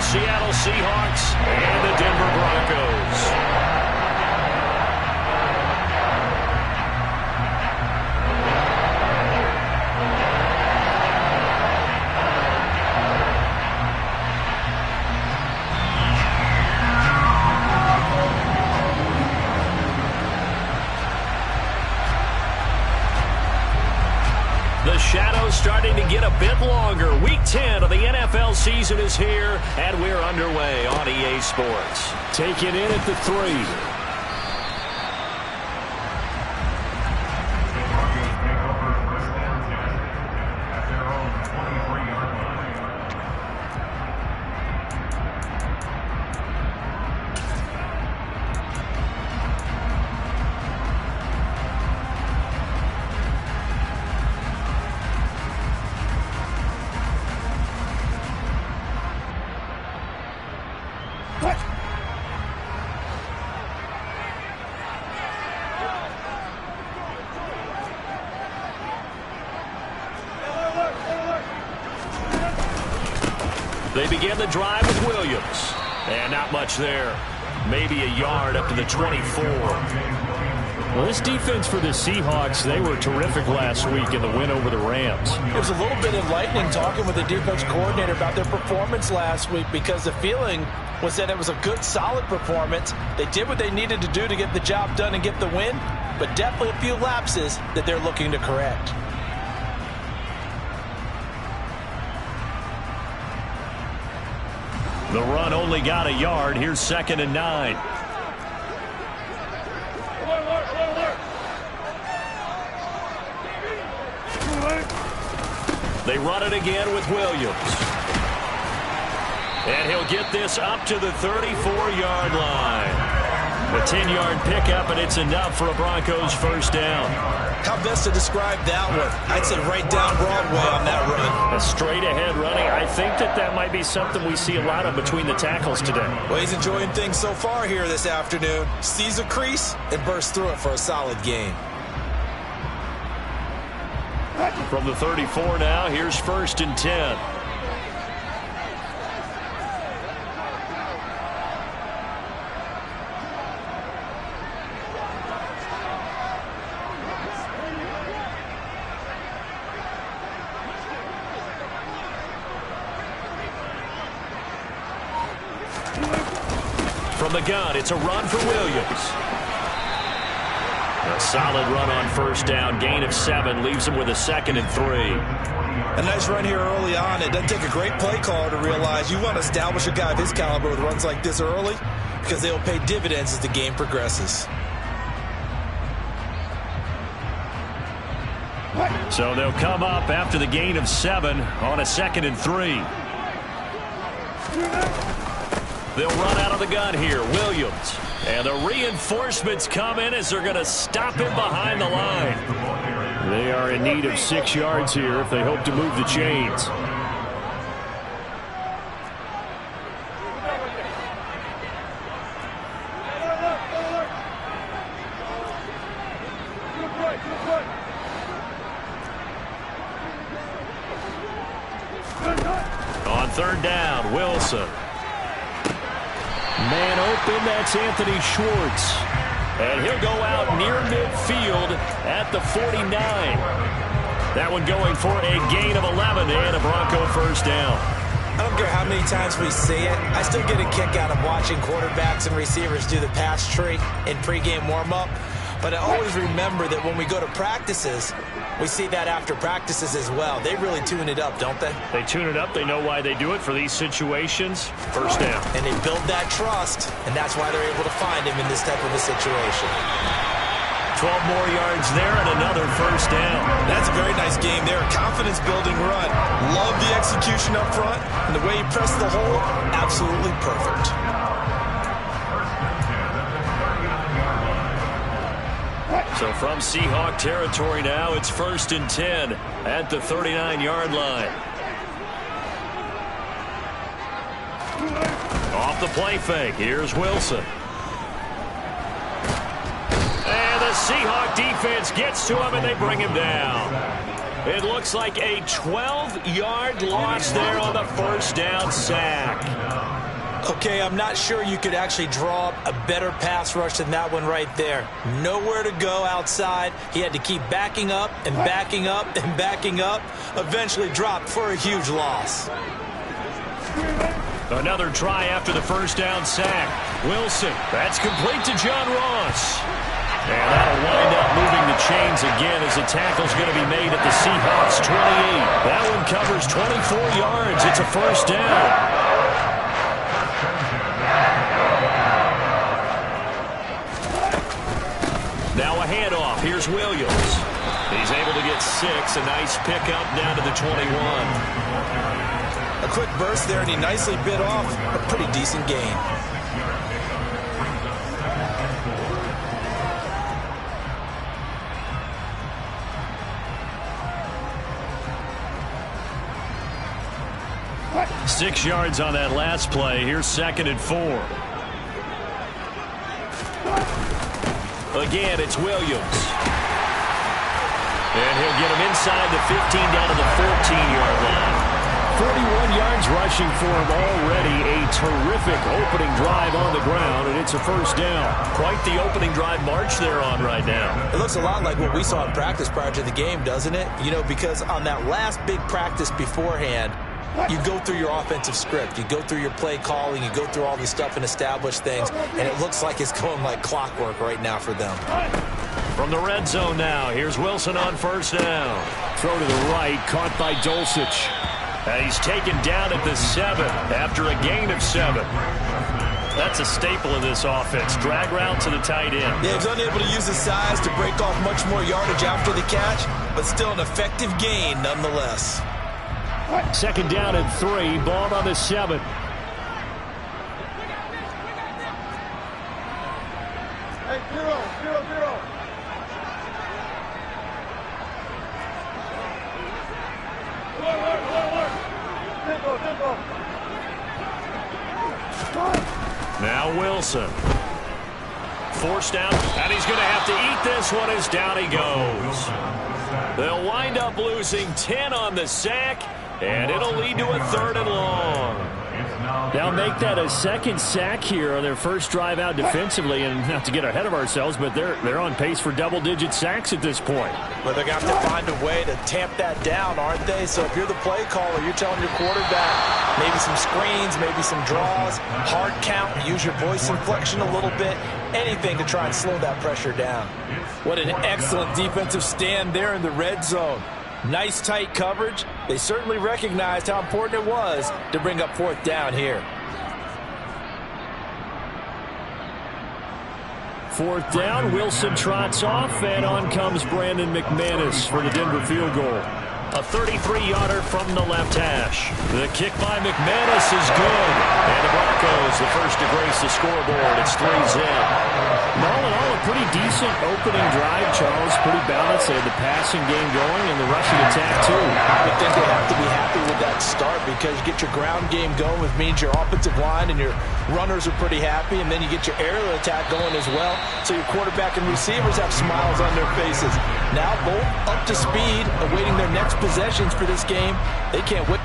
the Seattle Seahawks and the Denver Broncos. The shadow's starting to get a bit longer. Week 10 of the NFL season is here, and we're underway on EA Sports. Take it in at the 3. They begin the drive with Williams. And not much there. Maybe a yard up to the 24. Well, this defense for the Seahawks, they were terrific last week in the win over the Rams. It was a little bit enlightening talking with the defense coordinator about their performance last week, because the feeling was that it was a good, solid performance. They did what they needed to do to get the job done and get the win, but definitely a few lapses that they're looking to correct. The run only got a yard. Here's 2nd and 9. They run it again with Williams. And he'll get this up to the 34-yard line. A 10-yard pickup, and it's enough for a Broncos first down. How best to describe that one? I'd say right down Broadway on that run. A straight-ahead running. I think that might be something we see a lot of between the tackles today. Well, he's enjoying things so far here this afternoon. Sees a crease and bursts through it for a solid gain. From the 34 now, here's 1st and 10. From the gun, it's a run for Williams. A solid run on first down. Gain of 7 leaves him with a 2nd and 3. A nice run here early on. It doesn't take a great play caller to realize you want to establish a guy of his caliber with runs like this early, because they'll pay dividends as the game progresses. So they'll come up after the gain of 7 on a 2nd and 3. They'll run out of the gun here. Williams. And the reinforcements come in as they're going to stop him behind the line. They are in need of 6 yards here if they hope to move the chains. On 3rd down, Wilson. Man open, that's Anthony Schwartz. And he'll go out near midfield at the 49. That one going for a gain of 11 and a Bronco first down. I don't care how many times we see it. I still get a kick out of watching quarterbacks and receivers do the pass tree in pregame warm-up. But I always remember that when we go to practices, we see that after practices as well. They really tune it up, don't they? They tune it up. They know why they do it for these situations. First down. And they build that trust, and that's why they're able to find him in this type of a situation. 12 more yards there and another first down. That's a very nice game there. Confidence-building run. Love the execution up front, and the way he pressed the hole, absolutely perfect. So from Seahawk territory now, it's 1st and 10 at the 39-yard line. Off the play fake, here's Wilson. And the Seahawk defense gets to him and they bring him down. It looks like a 12-yard loss there on the first down sack. Okay, I'm not sure you could actually draw up a better pass rush than that one right there. Nowhere to go outside. He had to keep backing up and backing up and backing up. Eventually dropped for a huge loss. Another try after the first down sack. Wilson, that's complete to John Ross. And that'll wind up moving the chains again as the tackle's going to be made at the Seahawks 28. That one covers 24 yards. It's a first down. Now a handoff. Here's Williams. He's able to get 6. A nice pickup down to the 21. A quick burst there, and he nicely bit off a pretty decent gain. Six yards on that last play. Here's 2nd and 4. Again, it's Williams. And he'll get him inside the 15 down to the 14-yard line. 41 yards rushing for him already. A terrific opening drive on the ground, and it's a first down. Quite the opening drive march they're on right now. It looks a lot like what we saw in practice prior to the game, doesn't it? You know, because on that last big practice beforehand, you go through your offensive script. You go through your play calling. You go through all this stuff and establish things. And it looks like it's going like clockwork right now for them. From the red zone now, here's Wilson on first down. Throw to the right, caught by Dulcich. And he's taken down at the 7 after a gain of 7. That's a staple of this offense. Drag route to the tight end. Yeah, he's unable to use his size to break off much more yardage after the catch, but still an effective gain nonetheless. 2nd down and 3. Ball on the 7. Hey, 0-0-0. Tempo. Now Wilson. Forced out, and he's going to have to eat this one as down he goes. They'll wind up losing 10 on the sack, and it'll lead to a 3rd and long. They'll make that a 2nd sack here on their first drive out defensively, and not to get ahead of ourselves, but they're on pace for double-digit sacks at this point. But they're going to have to find a way to tamp that down, aren't they? So if you're the play caller, you're telling your quarterback maybe some screens, maybe some draws, hard count, use your voice inflection a little bit, anything to try and slow that pressure down. What an excellent defensive stand there in the red zone. Nice tight coverage. They certainly recognized how important it was to bring up 4th down here. 4th down, Wilson trots off, and on comes Brandon McManus for the Denver field goal. A 33-yarder from the left hash. The kick by McManus is good. And the Broncos, the first to grace the scoreboard. It's 3-zip. All in all, a pretty decent opening drive, Charles. Pretty balanced. They had the passing game going and the rushing attack, too. I would think they have to be happy with that start because you get your ground game going, which means your offensive line and your runners are pretty happy, and then you get your aerial attack going as well, so your quarterback and receivers have smiles on their faces. Now both up to speed, awaiting their next possessions for this game. They can't wait.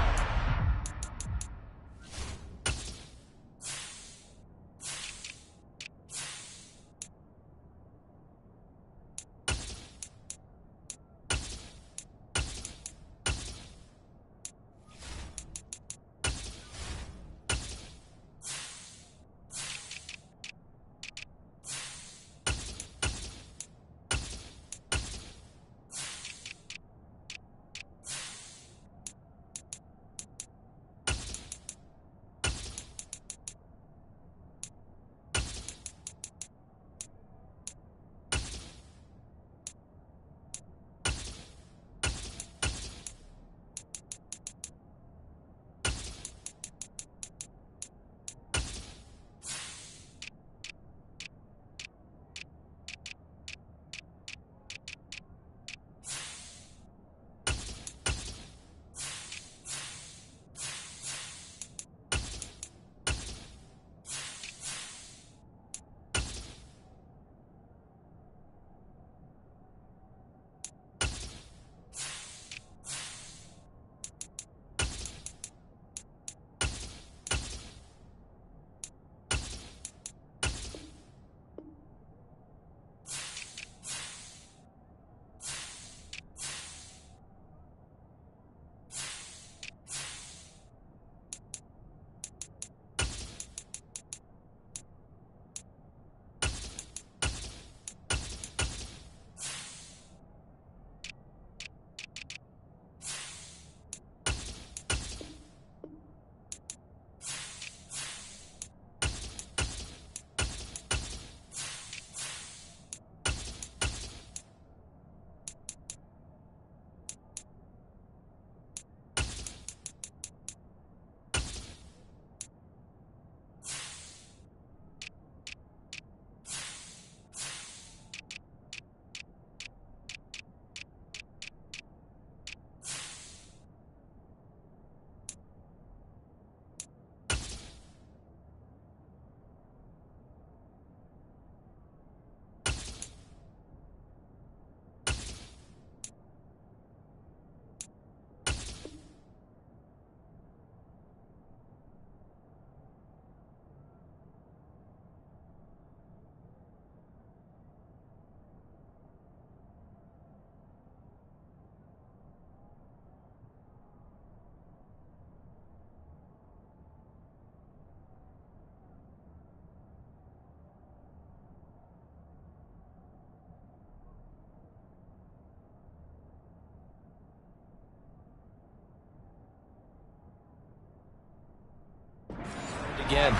again.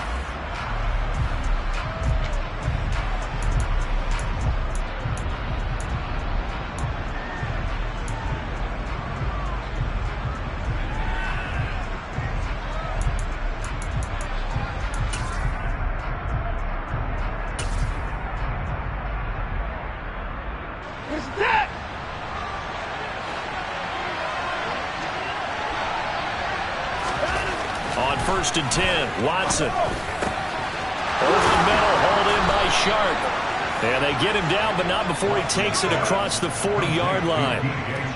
On 1st and 10, Watson. Over the middle, hauled in by Sharp. And they get him down, but not before he takes it across the 40-yard line.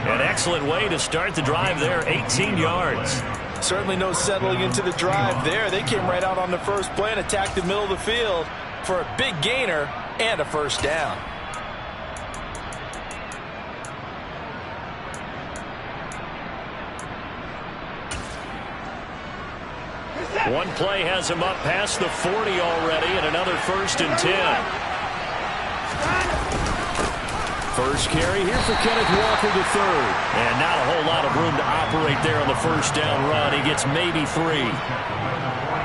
An excellent way to start the drive there, 18 yards. Certainly no settling into the drive there. They came right out on the first play and attacked the middle of the field for a big gainer and a first down. One play has him up past the 40 already, and another 1st and 10. First carry here for Kenneth Walker III. And not a whole lot of room to operate there on the first down run. He gets maybe 3.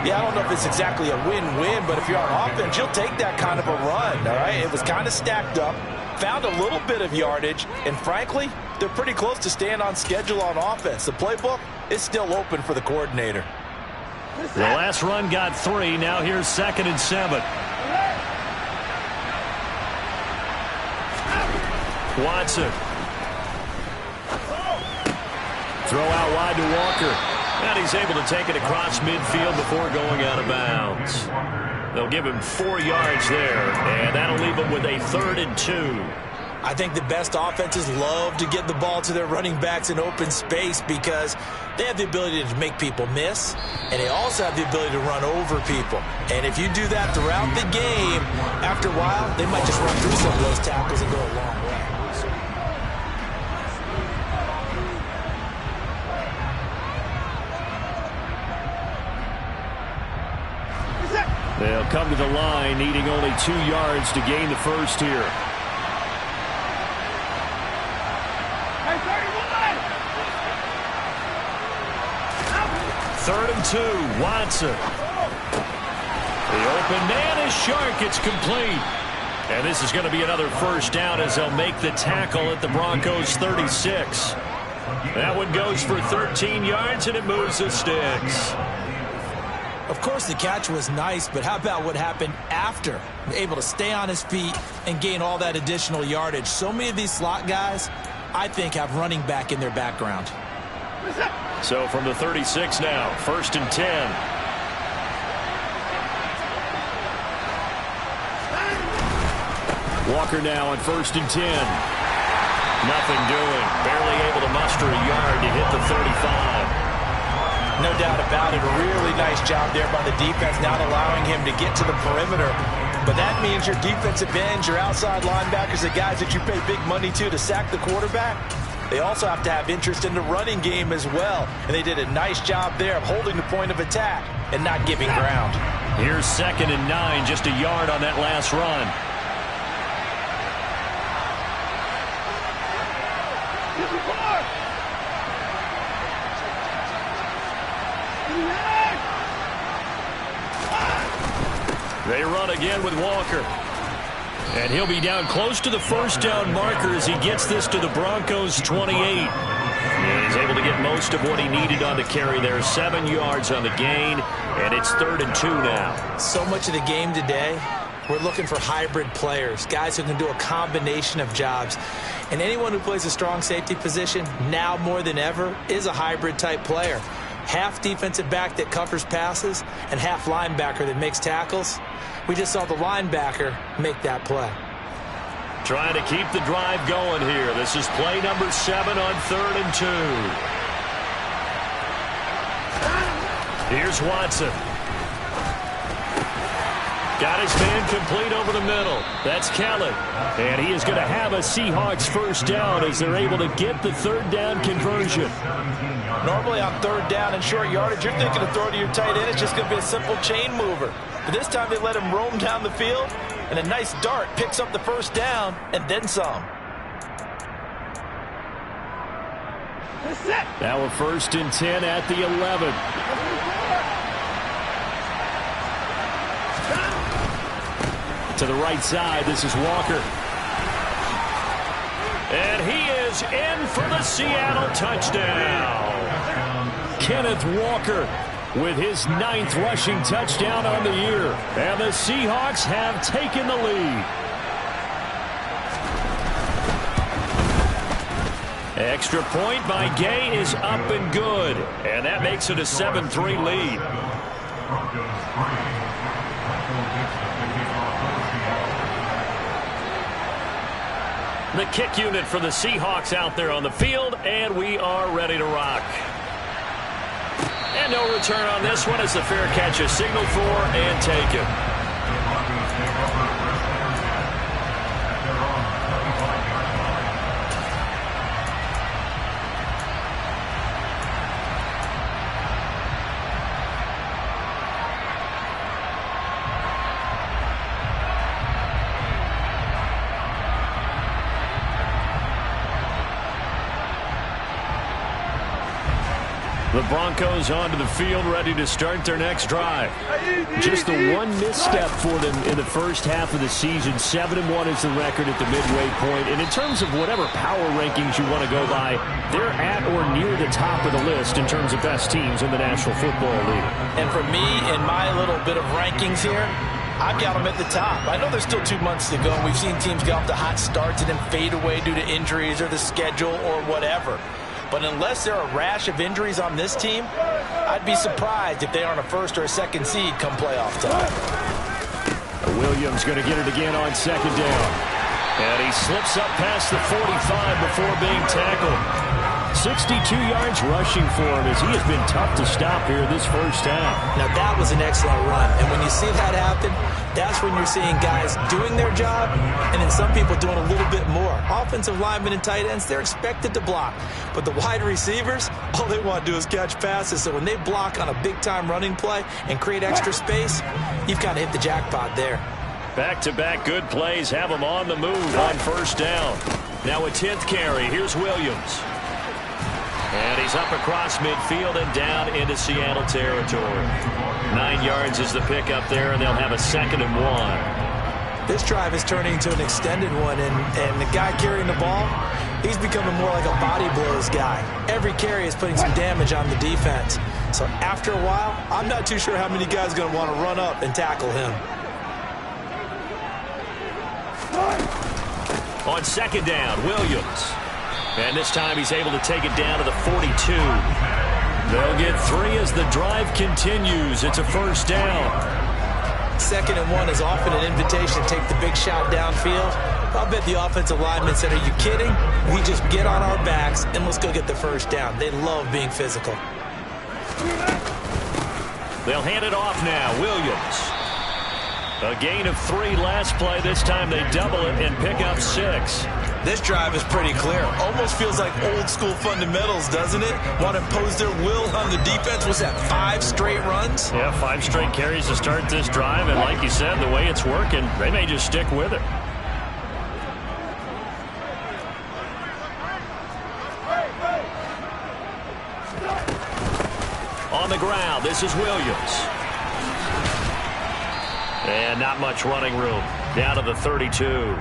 Yeah, I don't know if it's exactly a win-win, but if you're on offense, you'll take that kind of a run, all right? It was kind of stacked up, found a little bit of yardage, and frankly, they're pretty close to staying on schedule on offense. The playbook is still open for the coordinator. The last run got 3. Now here's 2nd and 7. Watson. Throw out wide to Walker. And he's able to take it across midfield before going out of bounds. They'll give him 4 yards there, and that'll leave him with a 3rd and 2. I think the best offenses love to get the ball to their running backs in open space because they have the ability to make people miss, and they also have the ability to run over people. And if you do that throughout the game, after a while, they might just run through some of those tackles and go a long way. They'll come to the line, needing only 2 yards to gain the first here. 3rd and 2, Watson. The open man is Shark. It's complete. And this is going to be another first down as they'll make the tackle at the Broncos' 36. That one goes for 13 yards, and it moves the sticks. Of course, the catch was nice, but how about what happened after? Able to stay on his feet and gain all that additional yardage. So many of these slot guys, I think, have running back in their background. So from the 36 now, 1st and 10. Walker now on 1st and 10. Nothing doing. Barely able to muster a yard to hit the 35. No doubt about it. A really nice job there by the defense, not allowing him to get to the perimeter. But that means your defensive ends, your outside linebackers, the guys that you pay big money to sack the quarterback, they also have to have interest in the running game as well. And they did a nice job there of holding the point of attack and not giving ground. Here's 2nd and 9, just a yard on that last run. They run again with Walker. And he'll be down close to the first down marker as he gets this to the Broncos' 28. And he's able to get most of what he needed on the carry there. 7 yards on the gain, and it's 3rd and 2 now. So much of the game today, we're looking for hybrid players, guys who can do a combination of jobs. And anyone who plays a strong safety position, now more than ever, is a hybrid-type player. Half defensive back that covers passes and half linebacker that makes tackles. We just saw the linebacker make that play. Trying to keep the drive going here. This is play number 7 on 3rd and 2. Here's Watson. Got his man complete over the middle. That's Kelly. And he is going to have a Seahawks first down as they're able to get the 3rd down conversion. Normally on 3rd down and short yardage, you're thinking of throw to your tight end. It's just going to be a simple chain mover. But this time they let him roam down the field, and a nice dart picks up the first down and then some. Now a 1st and 10 at the 11. To the right side, this is Walker. And he is in for the Seattle touchdown. Kenneth Walker with his 9th rushing touchdown on the year. And the Seahawks have taken the lead. Extra point by Gay is up and good. And that makes it a 7-3 lead. The kick unit for the Seahawks out there on the field, and we are ready to rock. And no return on this one as the fair catch is signaled for and taken. The Broncos onto the field, ready to start their next drive. Just the one misstep for them in the first half of the season. 7-1 is the record at the midway point. And in terms of whatever power rankings you want to go by, they're at or near the top of the list in terms of best teams in the National Football League. And for me, in my little bit of rankings here, I've got them at the top. I know there's still 2 months to go, and we've seen teams get off to hot starts and then fade away due to injuries or the schedule or whatever. But unless there are a rash of injuries on this team, I'd be surprised if they aren't a first or a second seed come playoff time. Williams going to get it again on 2nd down. And he slips up past the 45 before being tackled. 62 yards rushing for him as he has been tough to stop here this first half. Now that was an excellent run. And when you see that happen, that's when you're seeing guys doing their job and then some people doing a little bit more. Offensive linemen and tight ends, they're expected to block. But the wide receivers, all they want to do is catch passes. So when they block on a big-time running play and create extra space, you've kind of hit the jackpot there. Back-to-back good plays have him on the move on first down. Now a 10th carry. Here's Williams. And he's up across midfield and down into Seattle territory. 9 yards is the pickup there, and they'll have a 2nd and 1. This drive is turning into an extended one, and the guy carrying the ball, he's becoming more like a body blows guy. Every carry is putting some damage on the defense. So after a while, I'm not too sure how many guys are going to want to run up and tackle him. On 2nd down, Williams. And this time he's able to take it down to the 42. They'll get 3 as the drive continues. It's a first down. 2nd and 1 is often an invitation to take the big shot downfield. I'll bet the offensive lineman said, "Are you kidding? We just get on our backs and let's go get the first down." They love being physical. They'll hand it off now. Williams. A gain of 3 last play. This time they double it and pick up 6. This drive is pretty clear. Almost feels like old school fundamentals, doesn't it? Want to impose their will on the defense. Was that 5 straight runs? Yeah, 5 straight carries to start this drive. And like you said, the way it's working, they may just stick with it. On the ground, this is Williams. And not much running room. Down to the 32.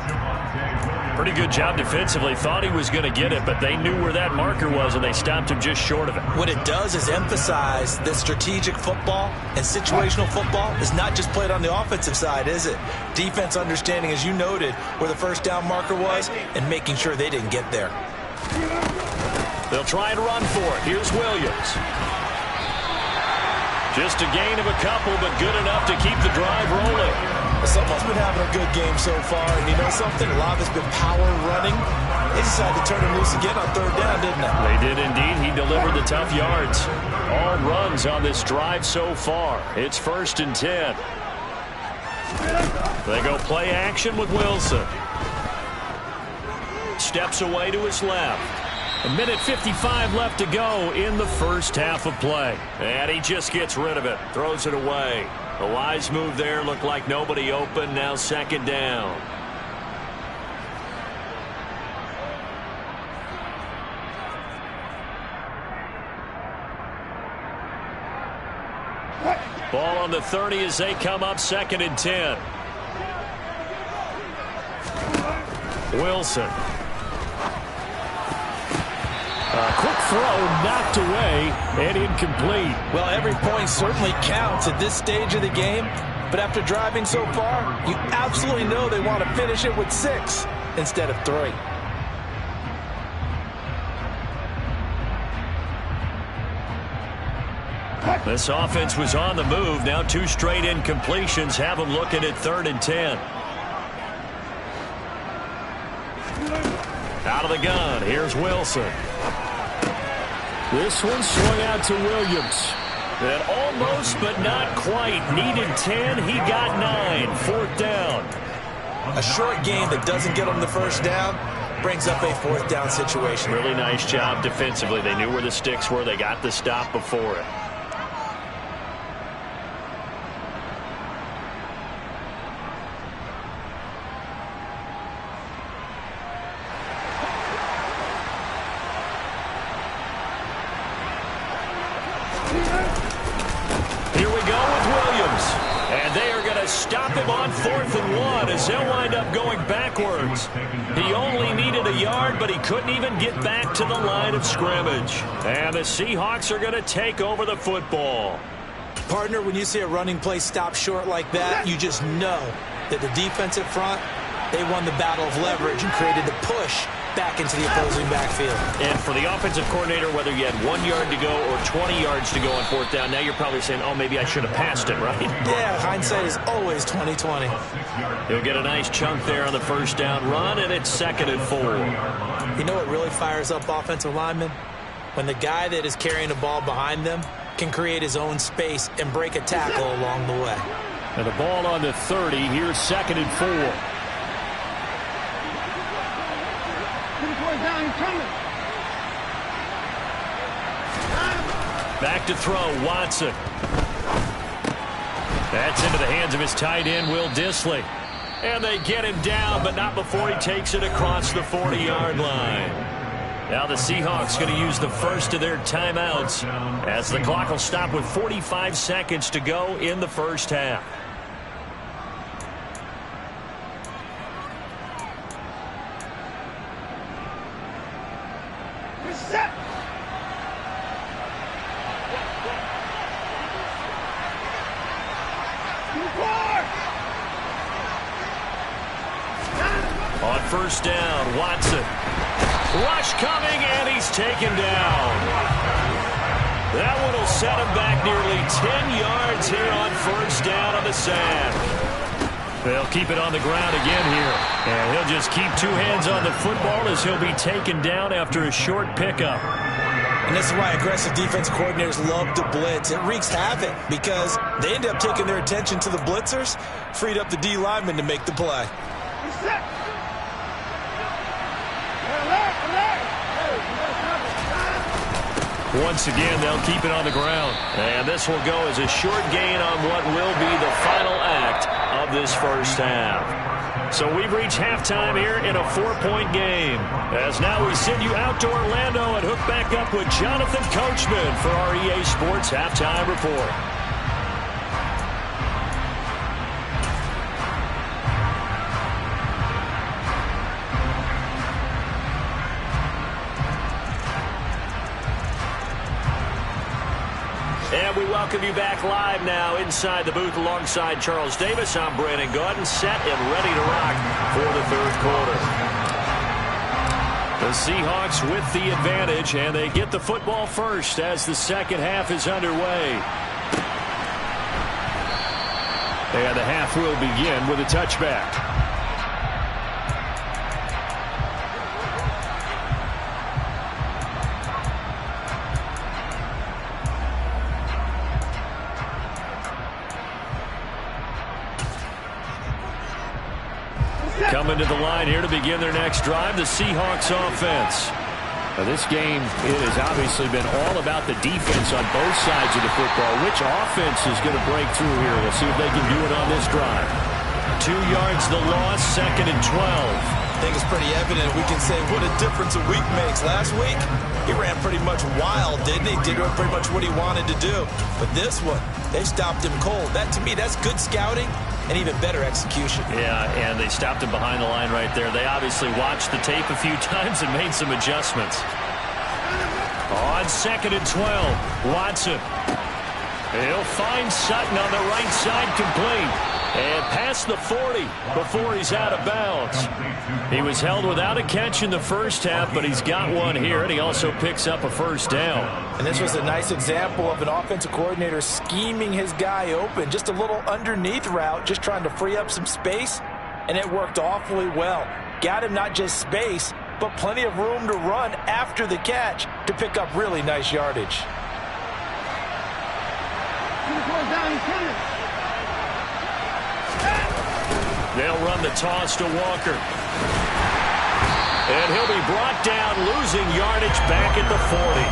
Pretty good job defensively. Thought he was going to get it, but they knew where that marker was, and they stopped him just short of it. What it does is emphasize that strategic football and situational football is not just played on the offensive side, is it? Defense understanding, as you noted, where the first down marker was and making sure they didn't get there. They'll try and run for it. Here's Williams. Just a gain of a couple, but good enough to keep the drive rolling. Someone's been having a good game so far, and you know something? A lot has been power running. They decided to turn him loose again on 3rd down, didn't they? They did indeed. He delivered the tough yards. All runs on this drive so far. It's 1st and 10. They go play action with Wilson. Steps away to his left. 1:55 left to go in the first half of play. And he just gets rid of it. Throws it away. A wise move there. Looked like nobody open. Now 2nd down. Ball on the 30 as they come up 2nd and 10. Wilson. A quick throw knocked away and incomplete. Well, every point certainly counts at this stage of the game. But after driving so far, you absolutely know they want to finish it with 6 instead of 3. This offense was on the move. Now 2 straight incompletions have them looking at 3rd and 10. Out of the gun, here's Wilson. This one swung out to Williams. And almost, but not quite. Needed 10, he got 9. 4th down. A short game that doesn't get them the first down brings up a 4th down situation. Really nice job defensively. They knew where the sticks were. They got the stop before it. Here we go with Williams. And they are going to stop him on 4th and 1 as they'll wind up going backwards. He only needed a yard, but he couldn't even get back to the line of scrimmage. And the Seahawks are going to take over the football. Partner, when you see a running play stop short like that, you just know that the defensive front, they won the battle of leverage and created the push back into the opposing backfield. And for the offensive coordinator, whether you had 1 yard to go or 20 yards to go on 4th down, now you're probably saying, oh, maybe I should have passed it, right? Yeah, hindsight is always 20/20. He'll get a nice chunk there on the 1st down run, and it's 2nd and 4. You know what really fires up offensive linemen? When the guy that is carrying the ball behind them can create his own space and break a tackle along the way. And the ball on the 30. Here's 2nd and 4. Back to throw, Watson. That's into the hands of his tight end, Will Dissly. And they get him down, but not before he takes it across the 40-yard line. Now the Seahawks going to use the first of their timeouts as the clock will stop with 45 seconds to go in the first half. On 1st down, Watson. Rush coming, and he's taken down. That one will set him back nearly 10 yards here on 1st down on the sack. They'll keep it on the ground again here. And he'll just keep 2 hands on the football as he'll be taken down after a short pickup. And this is why aggressive defense coordinators love to blitz. It wreaks havoc because they end up taking their attention to the blitzers, freed up the D lineman to make the play. Once again, they'll keep it on the ground. And this will go as a short gain on what will be the final act of this first half. So we've reached halftime here in a 4-point game. As now we send you out to Orlando and hook back up with Jonathan Coachman for our EA Sports Halftime Report. And we welcome you back live now inside the booth alongside Charles Davis. I'm Brandon Gaudin, set and ready to rock for the 3rd quarter. The Seahawks with the advantage, and they get the football first as the 2nd half is underway. And the half will begin with a touchback. Coming to the line here to begin their next drive, the Seahawks offense. Now this game, it has obviously been all about the defense on both sides of the football. Which offense is going to break through here? We'll see if they can do it on this drive. 2 yards the loss, 2nd and 12. think it's pretty evident. We can say what a difference a week makes. Last week, he ran pretty much wild, didn't he? Did pretty much what he wanted to do. But this one, they stopped him cold. That, to me, that's good scouting and even better execution. Yeah, and they stopped him behind the line right there. They obviously watched the tape a few times and made some adjustments. On 2nd and 12, Watson. He'll find Sutton on the right side, complete. And past the 40 before he's out of bounds. He was held without a catch in the first half, but he's got one here, and he also picks up a first down. And this was a nice example of an offensive coordinator scheming his guy open. Just a little underneath route, just trying to free up some space, and it worked awfully well. Got him not just space, but plenty of room to run after the catch to pick up really nice yardage. They'll run the toss to Walker. And he'll be brought down, losing yardage back at the 40.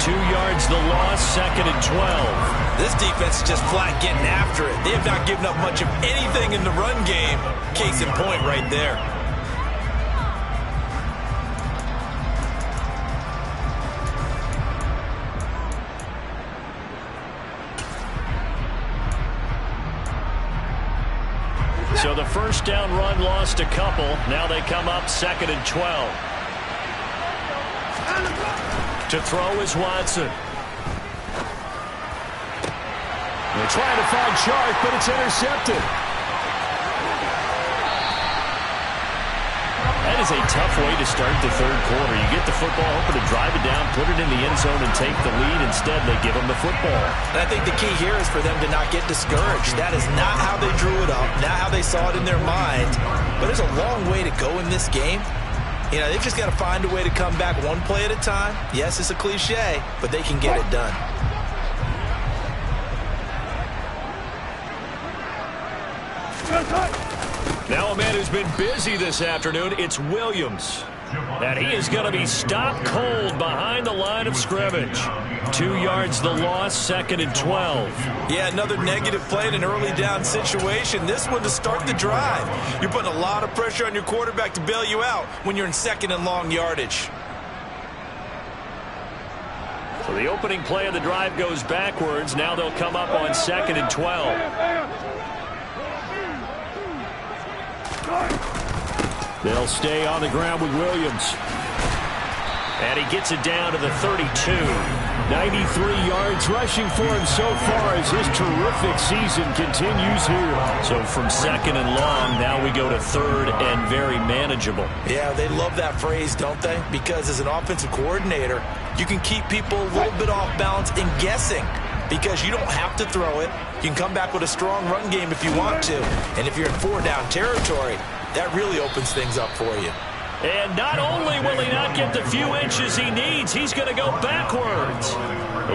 2 yards the loss, 2nd and 12. This defense is just flat getting after it. They have not given up much of anything in the run game. Case in point right there. So the first down run lost a couple. Now they come up 2nd and 12. To throw is Watson. They're trying to find Chark, but it's intercepted. That is a tough way to start the third quarter. You get the football, hoping to drive it down, put it in the end zone, and take the lead. Instead, they give them the football. And I think the key here is for them to not get discouraged. That is not how they drew it up, not how they saw it in their mind. But there's a long way to go in this game. You know, they've just got to find a way to come back one play at a time. Yes, it's a cliche, but they can get it done. Now a man who's been busy this afternoon, it's Williams. And he is going to be stopped cold behind the line of scrimmage. 2 yards the loss, 2nd and 12. Yeah, another negative play in an early down situation. This one to start the drive. You're putting a lot of pressure on your quarterback to bail you out when you're in 2nd and long yardage. So the opening play of the drive goes backwards. Now they'll come up on 2nd and 12. They'll stay on the ground with Williams. And he gets it down to the 32. 93 yards rushing for him so far as his terrific season continues here. So from 2nd and long, now we go to 3rd and very manageable. Yeah, they love that phrase, don't they? Because as an offensive coordinator, you can keep people a little bit off balance and guessing. Because you don't have to throw it. You can come back with a strong run game if you want to. And if you're in 4-down territory, that really opens things up for you. And not only will he not get the few inches he needs, he's going to go backwards.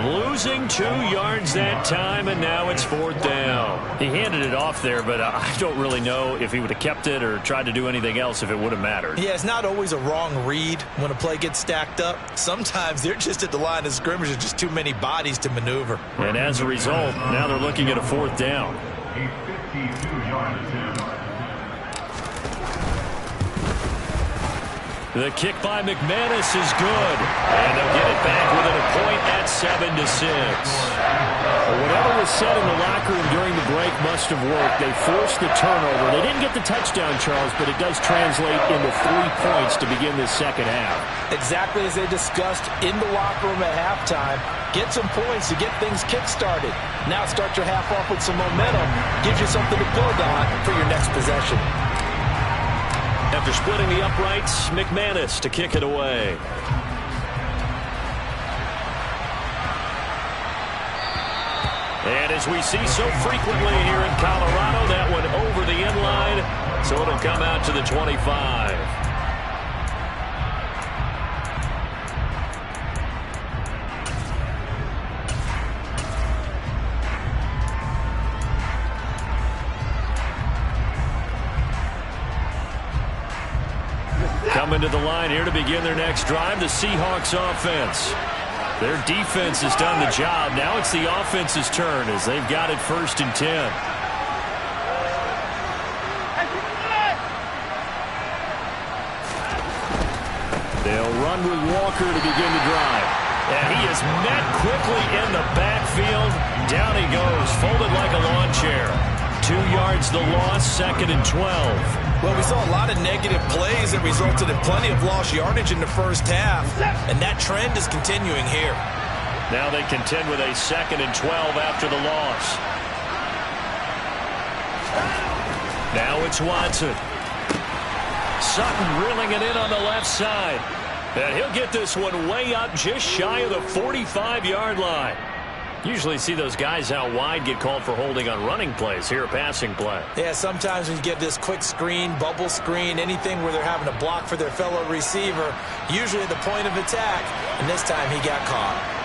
Losing 2 yards that time, and now it's 4th down. He handed it off there, but I don't really know if he would have kept it or tried to do anything else if it would have mattered. Yeah, it's not always a wrong read when a play gets stacked up. Sometimes they're just at the line of scrimmage. There's just too many bodies to maneuver. And as a result, now they're looking at a 4th down. A 52-yard attempt. The kick by McManus is good. And they'll get it back within a point at 7-6. Whatever was said in the locker room during the break must have worked. They forced the turnover. They didn't get the touchdown, Charles, but it does translate into 3 points to begin this second half. Exactly as they discussed in the locker room at halftime. Get some points to get things kick-started. Now start your half off with some momentum. Gives you something to build on for your next possession. After splitting the uprights, McManus to kick it away. And as we see so frequently here in Colorado, that one over the end line, so it'll come out to the 25. Coming to the line here to begin their next drive, the Seahawks offense. Their defense has done the job. Now it's the offense's turn as they've got it 1st and 10. They'll run with Walker to begin the drive. And he is met quickly in the backfield. Down he goes, folded like a lawn chair. 2 yards the loss, 2nd and 12. Well, we saw a lot of negative plays that resulted in plenty of lost yardage in the first half, and that trend is continuing here. Now they contend with a 2nd and 12 after the loss. Now it's Watson. Sutton reeling it in on the left side. And he'll get this one way up just shy of the 45-yard line. Usually see those guys out wide get called for holding on running plays. Here, a passing play. Yeah, sometimes when you get this quick screen, bubble screen, anything where they're having to block for their fellow receiver, usually at the point of attack, and this time he got caught.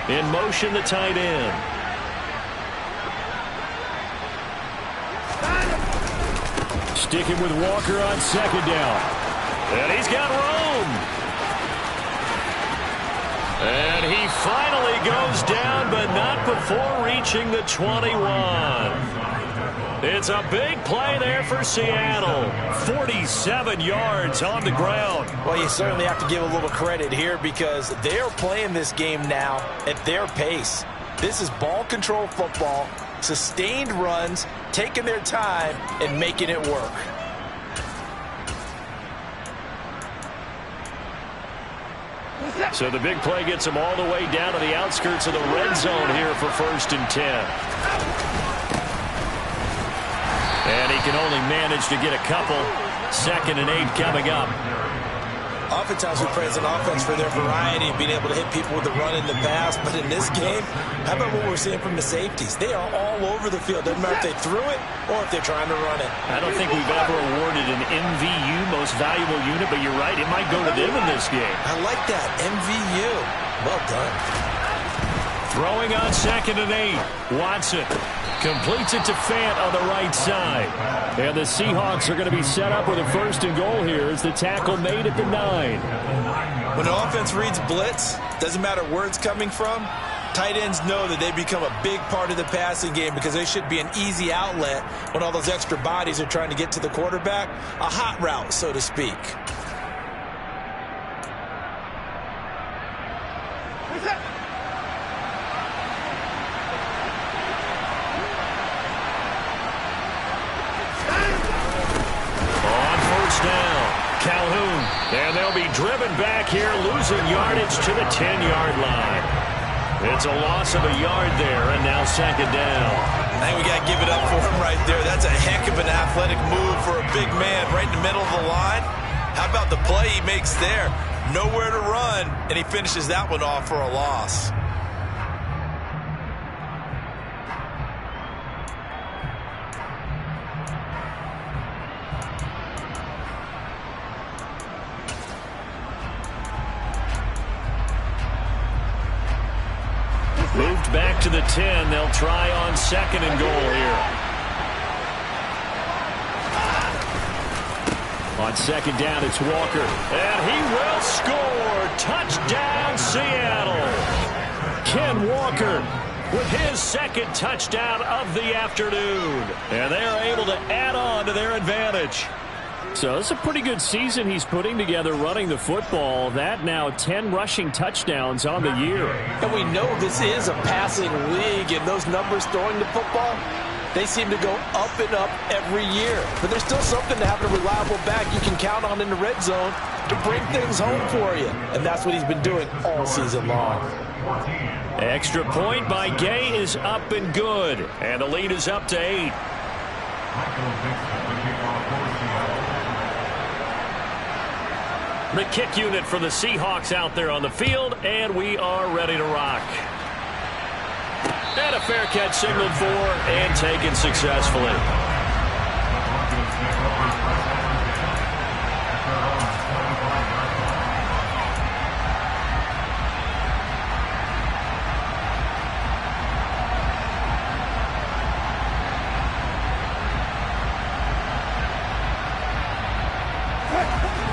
In motion, the tight end. Sticking with Walker on 2nd down. And he's got room. And he finally goes down, but not before reaching the 21. It's a big play there for Seattle. 47 yards on the ground. Well, you certainly have to give a little credit here because they're playing this game now at their pace. This is ball control football, sustained runs, taking their time, and making it work. So the big play gets him all the way down to the outskirts of the red zone here for 1st and 10. And he can only manage to get a couple. 2nd and 8 coming up. Oftentimes we praise an offense for their variety and being able to hit people with the run in the pass. But in this game, how about what we're seeing from the safeties? They are all over the field. Doesn't matter if they threw it or if they're trying to run it. I don't think we've ever awarded an MVU, most valuable unit, but you're right, it might go to them in this game. I like that, MVU. Well done. Throwing on 2nd and 8. Watson completes it to Fant on the right side. And the Seahawks are going to be set up with a 1st and goal here as the tackle made at the 9. When an offense reads blitz, doesn't matter where it's coming from, tight ends know that they become a big part of the passing game because they should be an easy outlet when all those extra bodies are trying to get to the quarterback. A hot route, so to speak. And they'll be driven back here, losing yardage to the 10-yard line. It's a loss of a yard there, and now 2nd down. I think we got to give it up for him right there. That's a heck of an athletic move for a big man right in the middle of the line. How about the play he makes there? Nowhere to run, and he finishes that one off for a loss. Moved back to the 10. They'll try on 2nd and goal here. On 2nd down, it's Walker. And he will score. Touchdown, Seattle. Ken Walker with his 2nd touchdown of the afternoon. And they're able to add on to their advantage. So it's a pretty good season he's putting together running the football. That now 10 rushing touchdowns on the year. And we know this is a passing league, and those numbers throwing the football, they seem to go up and up every year. But there's still something to have a reliable back you can count on in the red zone to bring things home for you. And that's what he's been doing all season long. Extra point by Gay is up and good. And the lead is up to 8. The kick unit for the Seahawks out there on the field, and we are ready to rock. And a fair catch signaled for and taken successfully.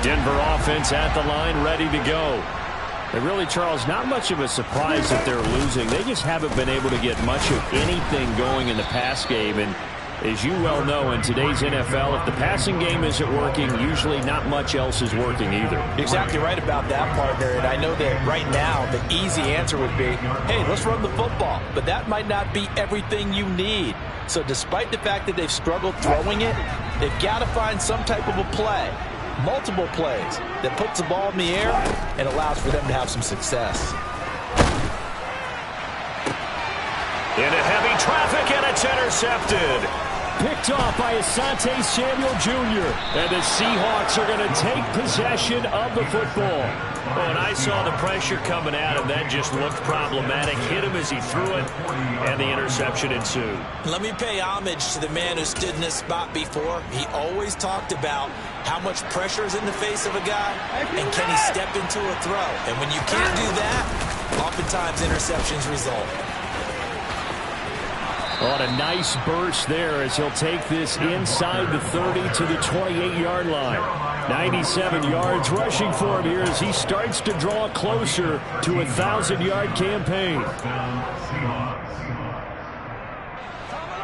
Denver offense at the line, ready to go. And really, Charles, not much of a surprise that they're losing. They just haven't been able to get much of anything going in the pass game. And as you well know, in today's NFL, if the passing game isn't working, usually not much else is working either. You're exactly right about that, partner. And I know that right now the easy answer would be, hey, let's run the football. But that might not be everything you need. So despite the fact that they've struggled throwing it, they've got to find some type of a play, multiple plays, that puts the ball in the air and allows for them to have some success. Into heavy traffic, and it's intercepted. Picked off by Asante Samuel Jr. And the Seahawks are going to take possession of the football. Oh, and I saw the pressure coming at him. That just looked problematic. Hit him as he threw it, and the interception ensued. Let me pay homage to the man who stood in this spot before. He always talked about how much pressure is in the face of a guy, and can he step into a throw. And when you can't do that, oftentimes interceptions result. On a nice burst there as he'll take this inside the 30 to the 28-yard line. 97 yards rushing for him here as he starts to draw closer to a 1,000-yard campaign.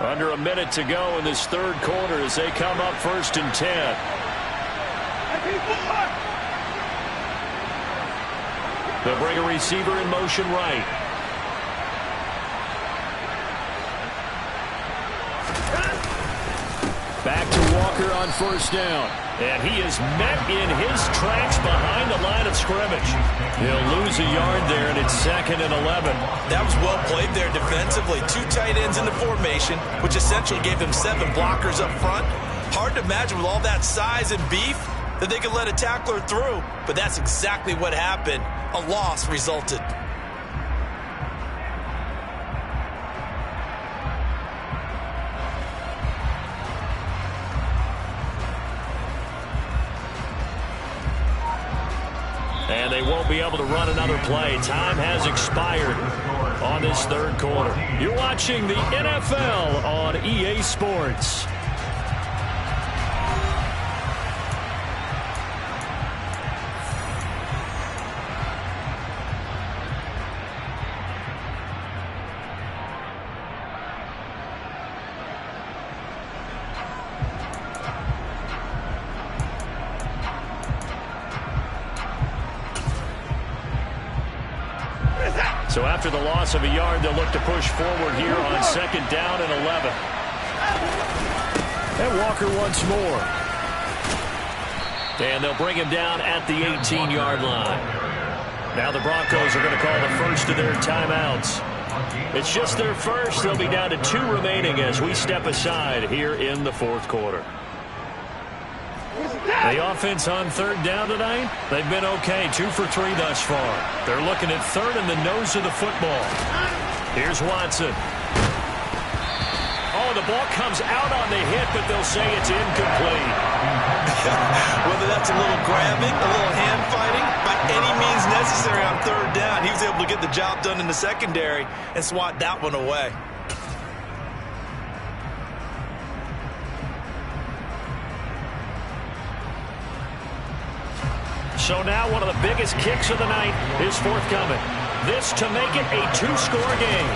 Under a minute to go in this third quarter as they come up 1st and 10. They'll bring a receiver in motion right. Back to Walker on 1st down. And he is met in his tracks behind the line of scrimmage. He'll lose a yard there, and it's 2nd and 11. That was well played there defensively. 2 tight ends in the formation, which essentially gave him 7 blockers up front. Hard to imagine with all that size and beef that they could let a tackler through. But that's exactly what happened. A loss resulted. And they won't be able to run another play. Time has expired on this third quarter. You're watching the NFL on EA Sports. So after the loss of a yard, they'll look to push forward here on 2nd down and 11. And Walker once more. And they'll bring him down at the 18-yard line. Now the Broncos are going to call the first of their timeouts. It's just their first. They'll be down to 2 remaining as we step aside here in the fourth quarter. The offense on 3rd down tonight, they've been okay. 2 for 3 thus far. They're looking at 3rd in the nose of the football. Here's Watson. Oh, the ball comes out on the hit, but they'll say it's incomplete. Whether that's a little grabbing, a little hand fighting, by any means necessary on 3rd down, he was able to get the job done in the secondary and swat that one away. So now one of the biggest kicks of the night is forthcoming. This to make it a 2-score game.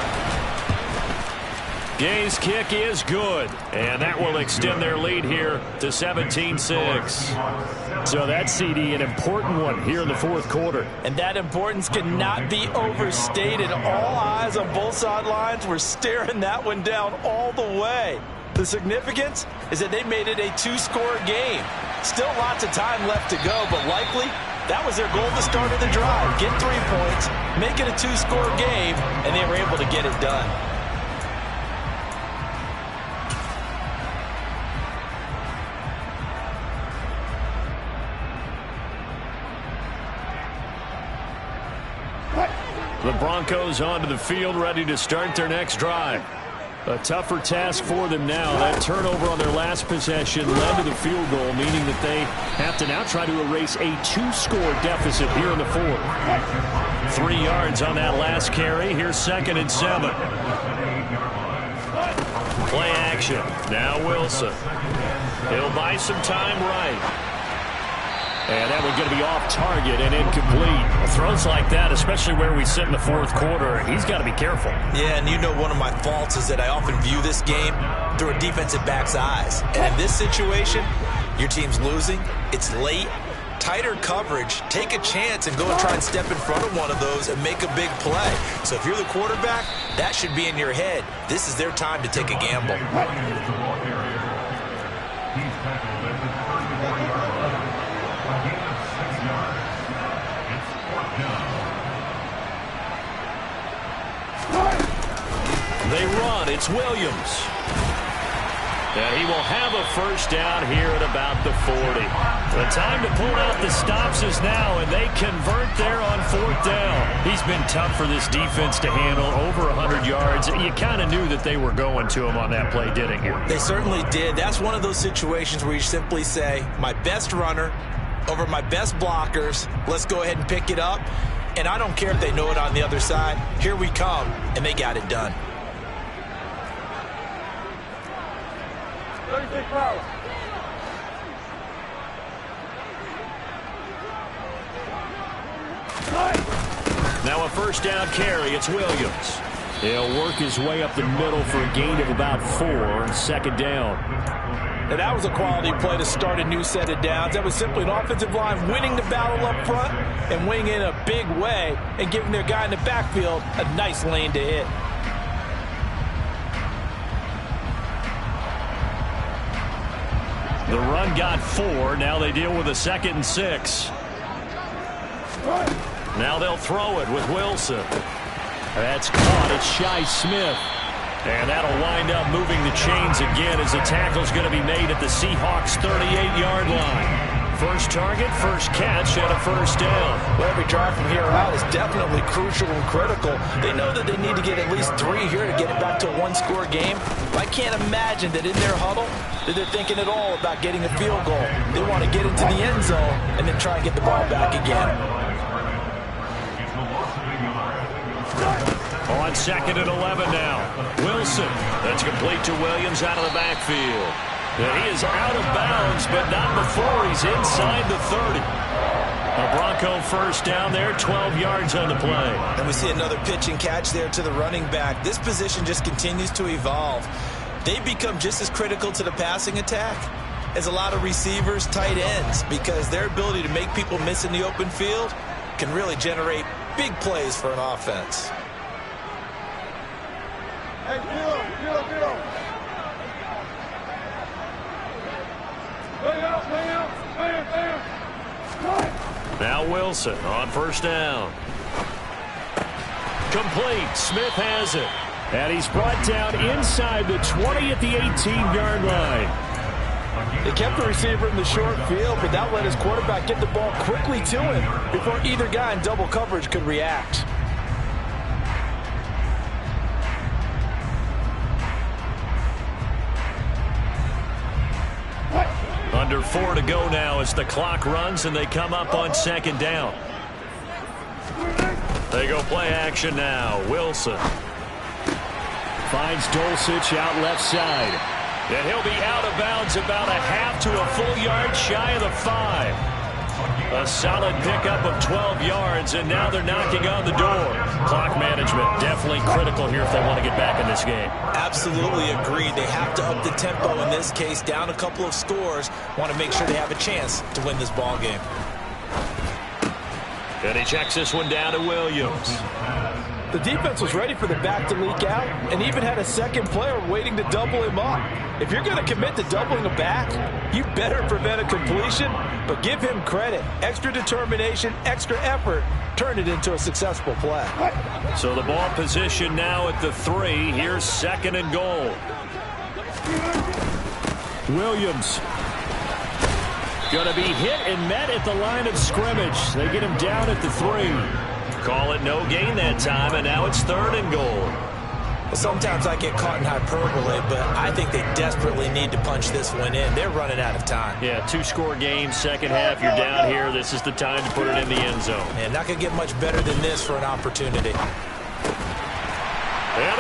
Gay's kick is good, and that will extend their lead here to 17-6. So that's, CD, an important one here in the fourth quarter. And that importance cannot be overstated. All eyes on both sidelines were staring that one down all the way. The significance is that they made it a 2-score game. Still lots of time left to go, but likely that was their goal at the start of the drive. Get 3 points, make it a 2-score game, and they were able to get it done. The Broncos onto the field, ready to start their next drive. A tougher task for them now. That turnover on their last possession led to the field goal, meaning that they have to now try to erase a 2-score deficit here in the fourth. 3 yards on that last carry. Here's 2nd and 7. Play action. Now Wilson. He'll buy some time right. And that one's going to be off target and incomplete. Throws like that, especially where we sit in the fourth quarter, he's got to be careful. Yeah, and you know one of my faults is that I often view this game through a defensive back's eyes. And in this situation, your team's losing, it's late, tighter coverage, take a chance and go and try and step in front of one of those and make a big play. So if you're the quarterback, that should be in your head. This is their time to take a gamble. He's tackled at the 34-yard line. A gain of 6 yards. It's fourth down. They run. It's Williams. And he will have a first down here at about the 40. The time to pull out the stops is now, and they convert there on fourth down. He's been tough for this defense to handle, over 100 yards. You kind of knew that they were going to him on that play, didn't you? They certainly did. That's one of those situations where you simply say, my best runner over my best blockers, let's go ahead and pick it up. And I don't care if they know it on the other side. Here we come, and they got it done. 36 power. Now a first down carry. It's Williams. He'll work his way up the middle for a gain of about 4, second down. And that was a quality play to start a new set of downs. That was simply an offensive line winning the battle up front and winning in a big way and giving their guy in the backfield a nice lane to hit. The run got 4. Now they deal with a 2nd and 6. Now they'll throw it with Wilson. That's caught. It's Shi Smith. And that'll wind up moving the chains again as the tackle's going to be made at the Seahawks' 38-yard line. First target, first catch, and a first down. Well, every drive from here out is definitely crucial and critical. They know that they need to get at least 3 here to get it back to a one-score game. I can't imagine that in their huddle that they're thinking at all about getting a field goal. They want to get into the end zone and then try and get the ball back again. On 2nd and 11 now. Wilson. That's complete to Williams out of the backfield. And he is out of bounds, but not before he's inside the 30. A Bronco first down there, 12 yards on the play. And we see another pitch and catch there to the running back. This position just continues to evolve. They become just as critical to the passing attack as a lot of receivers, tight ends, because their ability to make people miss in the open field can really generate big plays for an offense. Hey, zero. Bam. Now Wilson on first down. Complete. Smith has it. And he's brought down inside the 20 at the 18-yard line. They kept the receiver in the short field, but that let his quarterback get the ball quickly to him before either guy in double coverage could react. Under 4 to go now as the clock runs and they come up on second down. They go play action now. Wilson finds Dulcich out left side. And he'll be out of bounds about a half to a full yard shy of the 5. A solid pickup of 12 yards, and now they're knocking on the door. Clock management definitely critical here if they want to get back in this game. Absolutely agreed. They have to up the tempo in this case, down a couple of scores. Want to make sure they have a chance to win this ball game. And he checks this one down to Williams. The defense was ready for the back to leak out and even had a second player waiting to double him up. If you're going to commit to doubling a back, you better prevent a completion, but give him credit. Extra determination, extra effort, turn it into a successful play. So the ball position now at the 3. Here's 2nd and goal. Williams going to be hit and met at the line of scrimmage. They get him down at the 3. Call it no gain that time, and now it's 3rd and goal. Well, sometimes I get caught in hyperbole, but I think they desperately need to punch this one in. They're running out of time. Yeah, 2-score game, second half, you're down here. This is the time to put it in the end zone. And not going to get much better than this for an opportunity. And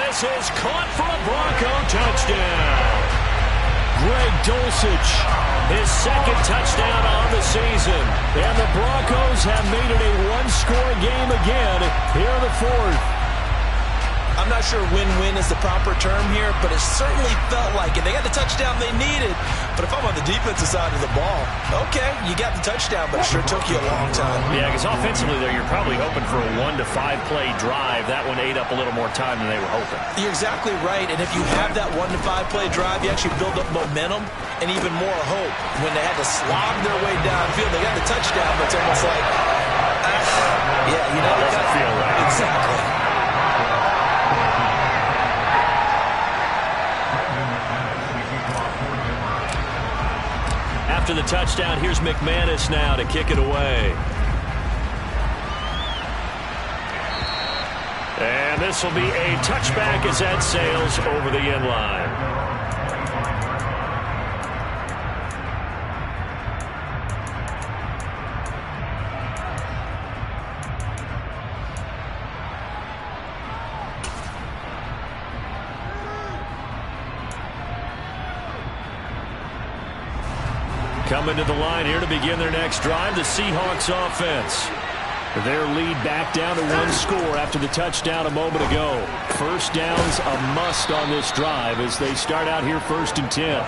this is caught for a Bronco touchdown. Greg Dulcich, his 2nd touchdown on the season. And the Broncos have made it a one-score game again here in the fourth. I'm not sure win-win is the proper term here, but it certainly felt like it. They got the touchdown they needed, but if I'm on the defensive side of the ball, okay, you got the touchdown, but it sure took you a long time. Yeah, because offensively there, you're probably hoping for a 1 to 5 play drive. That one ate up a little more time than they were hoping. You're exactly right, and if you have that 1 to 5 play drive, you actually build up momentum and even more hope. When they had to slog their way downfield, they got the touchdown, but it's almost like, yeah, you know, that doesn't feel right. Exactly. After the touchdown, here's McManus now to kick it away. And this will be a touchback as that sails over the end line. Coming to the line here to begin their next drive, the Seahawks offense. Their lead back down to 1 score after the touchdown a moment ago. First down's a must on this drive as they start out here 1st and 10.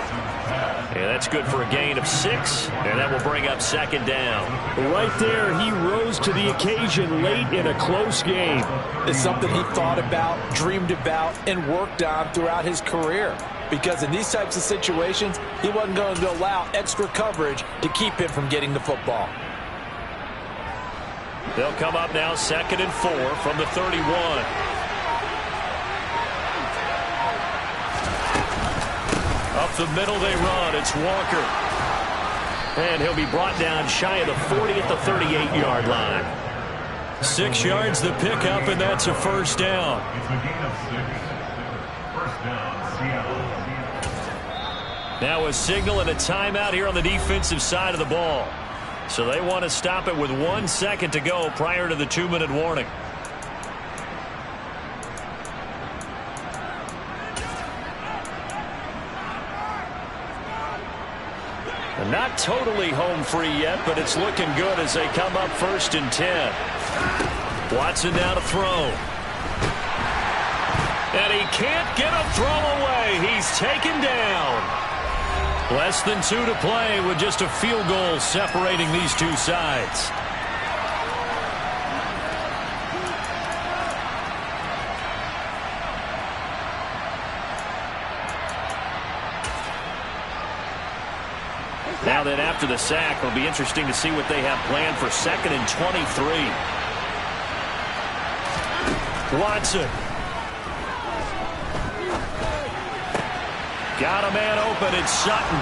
And that's good for a gain of 6, and that will bring up 2nd down. Right there, he rose to the occasion late in a close game. It's something he thought about, dreamed about, and worked on throughout his career. Because in these types of situations, he wasn't going to allow extra coverage to keep him from getting the football. They'll come up now 2nd and 4 from the 31. Up the middle they run. It's Walker. And he'll be brought down shy of the 40 at the 38-yard line. 6 yards the pickup, and that's a 1st down. It's a gain of 6. First down, Seattle. Now a signal and a timeout here on the defensive side of the ball. So they want to stop it with 1 second to go prior to the 2-minute warning. And not totally home free yet, but it's looking good as they come up 1st and 10. Watson now to throw. And he can't get a throw away. He's taken down. Less than 2 to play with just a field goal separating these two sides. Now then, after the sack, it'll be interesting to see what they have planned for 2nd and 23. Watson. Got a man open. It's Sutton.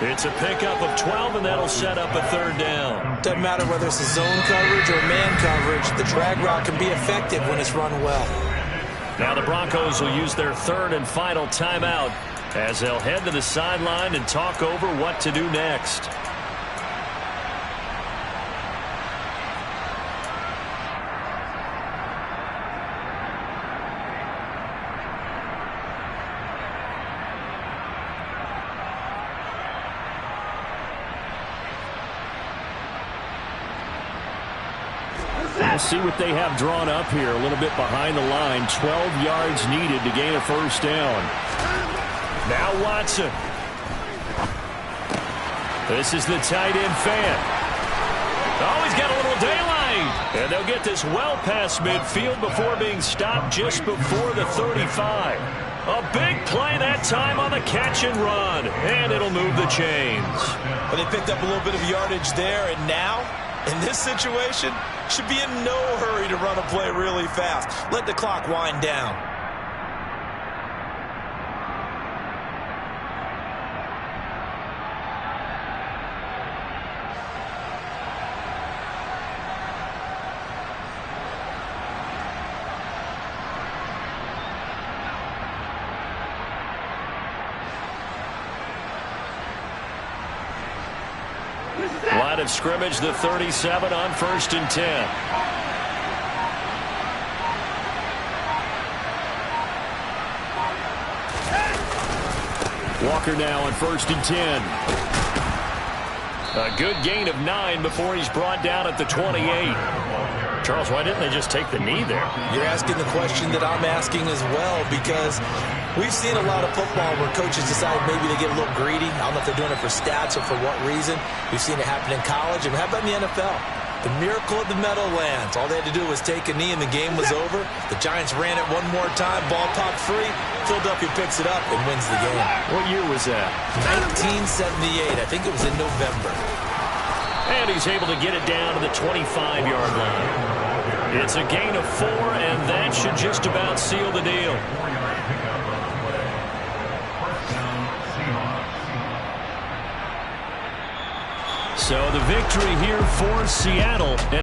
It's a pickup of 12, and that'll set up a 3rd down. Doesn't matter whether it's a zone coverage or man coverage. The drag route can be effective when it's run well. Now the Broncos will use their 3rd and final timeout as they'll head to the sideline and talk over what to do next. We'll see what they have drawn up here. A little bit behind the line. 12 yards needed to gain a 1st down. Now Watson. This is the tight end fan. Oh, he's got a little daylight. And they'll get this well past midfield before being stopped just before the 35. A big play that time on the catch and run. And it'll move the chains. But they picked up a little bit of yardage there, and now, in this situation, should be in no hurry to run a play really fast. Let the clock wind down. Line of scrimmage, the 37 on 1st and 10. Walker now on 1st and 10. A good gain of 9 before he's brought down at the 28. Charles, why didn't they just take the knee there? You're asking the question that I'm asking as well, because we've seen a lot of football where coaches decide maybe they get a little greedy. I don't know if they're doing it for stats or for what reason. We've seen it happen in college, and how about in the NFL? The miracle of the Meadowlands. All they had to do was take a knee and the game was over. The Giants ran it one more time. Ball popped free. Philadelphia picks it up and wins the game. What year was that? 1978. I think it was in November. And he's able to get it down to the 25-yard line. It's a gain of 4, and that should just about seal the deal. So the victory here for Seattle.